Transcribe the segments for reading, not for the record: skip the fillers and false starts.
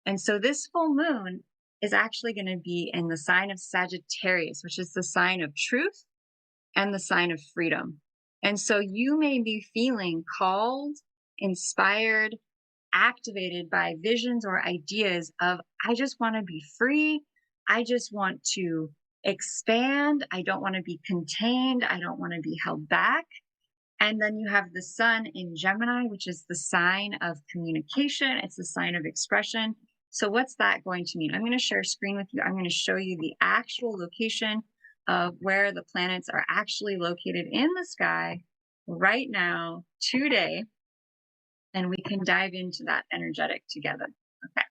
And so this full moon is actually going to be in the sign of Sagittarius, which is the sign of truth and the sign of freedom. And so you may be feeling called, inspired, activated by visions or ideas of, I just want to be free. I just want to expand. I don't want to be contained. I don't want to be held back. And then you have the sun in Gemini, which is the sign of communication. It's the sign of expression. So what's that going to mean? I'm going to share a screen with you. I'm going to show you the actual location of where the planets are actually located in the sky right now, today, and we can dive into that energetic together. Okay.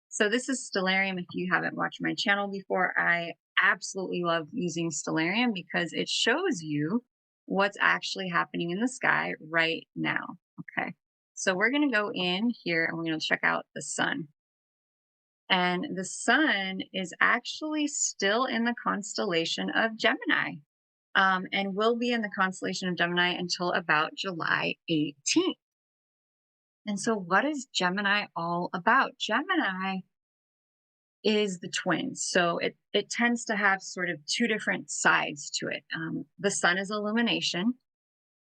So this is Stellarium. If you haven't watched my channel before, I absolutely love using Stellarium because it shows you what's actually happening in the sky right now. Okay. So we're going to go in here and we're going to check out the sun. And the sun is actually still in the constellation of Gemini, and will be in the constellation of Gemini until about July 18th. And so what is Gemini all about? Gemini is the twins. So it tends to have sort of two different sides to it. The sun is illumination,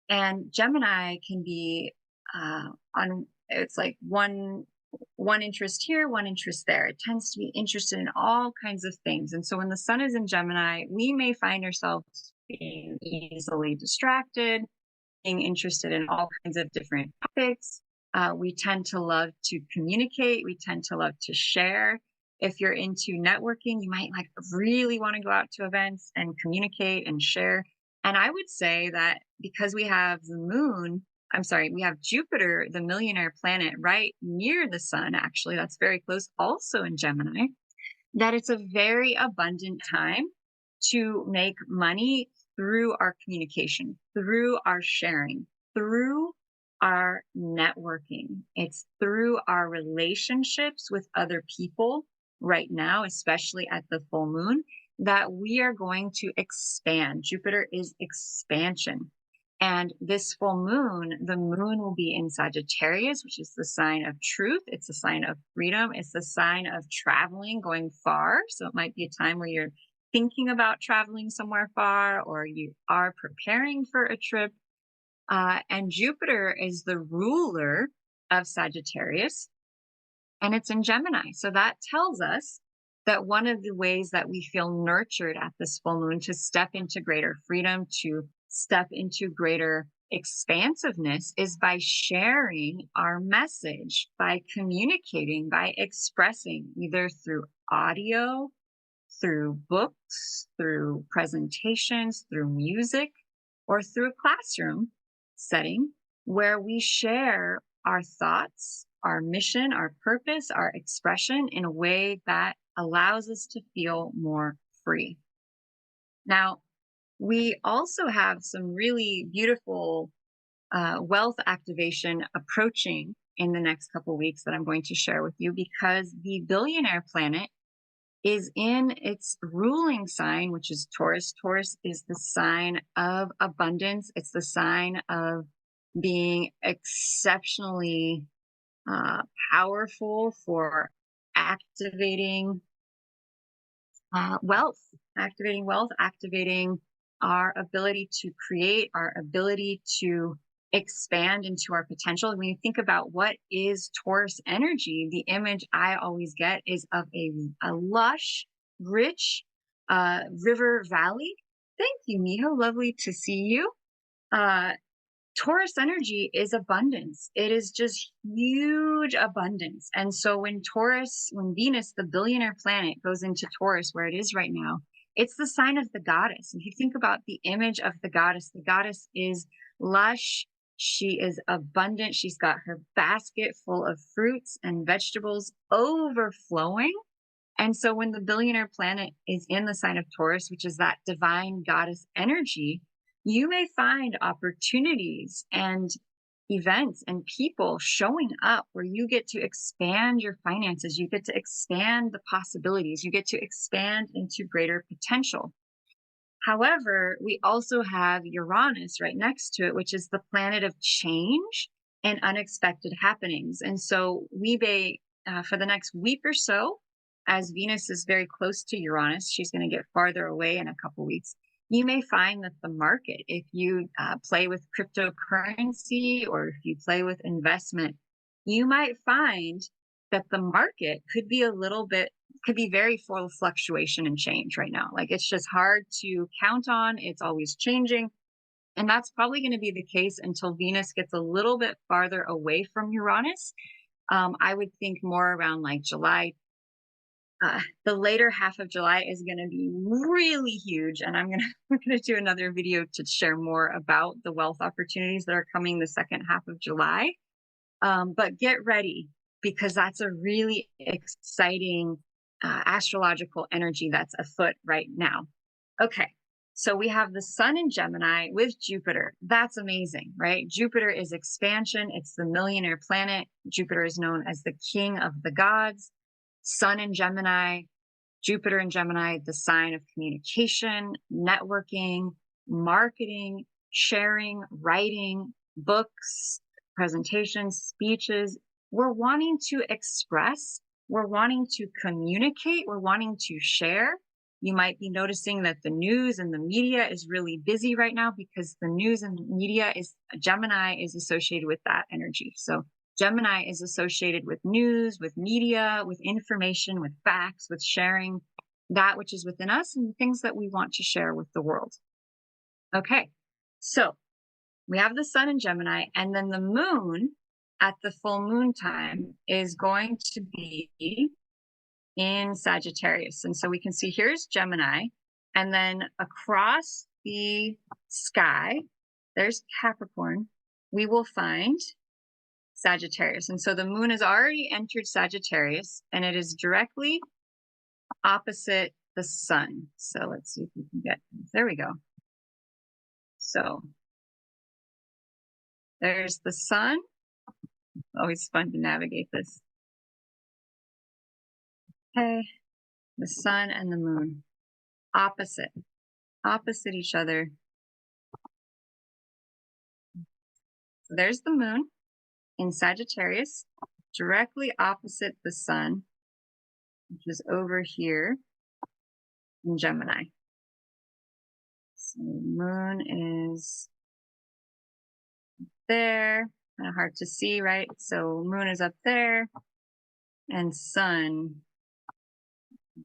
and Gemini can be it's like one interest here, one interest there. It tends to be interested in all kinds of things. And so when the sun is in Gemini, we may find ourselves being easily distracted, being interested in all kinds of different topics. We tend to love to communicate. We tend to love to share. If you're into networking, you might like really want to go out to events and communicate and share. And I would say that because we have we have Jupiter, the millionaire planet, right near the sun, actually, that's very close, also in Gemini, that it's a very abundant time to make money through our communication, through our sharing, through our networking. It's through our relationships with other people right now, especially at the full moon, that we are going to expand. Jupiter is expansion. And this full moon, the moon will be in Sagittarius, which is the sign of truth. It's the sign of freedom. It's the sign of traveling, going far. So it might be a time where you're thinking about traveling somewhere far, or you are preparing for a trip. And Jupiter is the ruler of Sagittarius, and it's in Gemini. So that tells us that one of the ways that we feel nurtured at this full moon to step into greater freedom, to step into greater expansiveness, is by sharing our message, by communicating, by expressing, either through audio, through books, through presentations, through music, or through a classroom setting where we share our thoughts, our mission, our purpose, our expression in a way that allows us to feel more free. Now, we also have some really beautiful wealth activation approaching in the next couple of weeks that I'm going to share with you, because the billionaire planet is in its ruling sign, which is Taurus. Taurus is the sign of abundance. It's the sign of being exceptionally powerful for activating wealth, activating our ability to create, our ability to expand into our potential. When you think about what is Taurus energy, the image I always get is of a lush, rich river valley. Thank you, Miho. Lovely to see you. Taurus energy is abundance. It is just huge abundance. And so when Venus, the billionaire planet, goes into Taurus, where it is right now, it's the sign of the goddess. If you think about the image of the goddess is lush. She is abundant. She's got her basket full of fruits and vegetables overflowing. And so when the billionaire planet is in the sign of Taurus, which is that divine goddess energy, you may find opportunities and events and people showing up where you get to expand your finances. You get to expand the possibilities. You get to expand into greater potential. However, we also have Uranus right next to it, which is the planet of change and unexpected happenings. And so we may for the next week or so, as Venus is very close to Uranus, she's going to get farther away in a couple weeks. You may find that the market, if you play with cryptocurrency or if you play with investment, you might find that the market could be could be very full of fluctuation and change right now. Like it's just hard to count on. It's always changing. And that's probably going to be the case until Venus gets a little bit farther away from Uranus. I would think more around like July. The later half of July is going to be really huge, and we're going to do another video to share more about the wealth opportunities that are coming the second half of July. But get ready, because that's a really exciting astrological energy that's afoot right now. Okay, so we have the sun in Gemini with Jupiter. That's amazing, right? Jupiter is expansion. It's the millionaire planet. Jupiter is known as the king of the gods. Sun in Gemini, Jupiter in Gemini, the sign of communication, networking, marketing, sharing, writing, books, presentations, speeches. We're wanting to express, we're wanting to communicate, we're wanting to share. You might be noticing that the news and the media is really busy right now because the news and media Gemini is associated with that energy. So Gemini is associated with news, with media, with information, with facts, with sharing that which is within us and the things that we want to share with the world. Okay, so we have the sun in Gemini, and then the moon at the full moon time is going to be in Sagittarius. And so we can see here's Gemini, and then across the sky, there's Capricorn, we will find Sagittarius. And so the moon has already entered Sagittarius, and it is directly opposite the sun. So let's see if we can get, there we go. So there's the sun. Always fun to navigate this. Okay, the sun and the moon, opposite each other. So there's the moon in Sagittarius, directly opposite the sun, which is over here in Gemini. So the moon is there, kind of hard to see, right? So moon is up there, and sun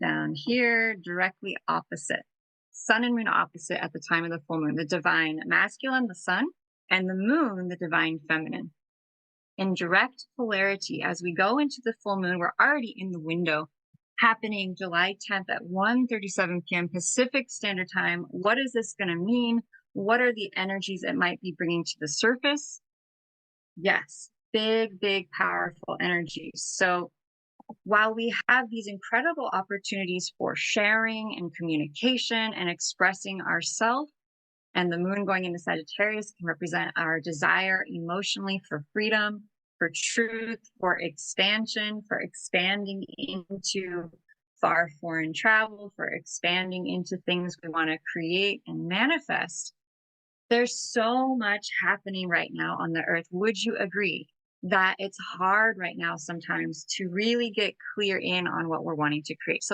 down here, directly opposite. Sun and moon opposite at the time of the full moon. The divine masculine, the sun, and the moon, the divine feminine. In direct polarity, as we go into the full moon, we're already in the window, happening July 10th at 1:37 p.m. Pacific Standard Time. What is this going to mean? What are the energies it might be bringing to the surface? Yes, big, big, powerful energies. So while we have these incredible opportunities for sharing and communication and expressing ourselves, and the moon going into Sagittarius can represent our desire emotionally for freedom, for truth, for expansion, for expanding into far foreign travel, for expanding into things we want to create and manifest. There's so much happening right now on the earth. Would you agree that it's hard right now sometimes to really get clear in on what we're wanting to create? So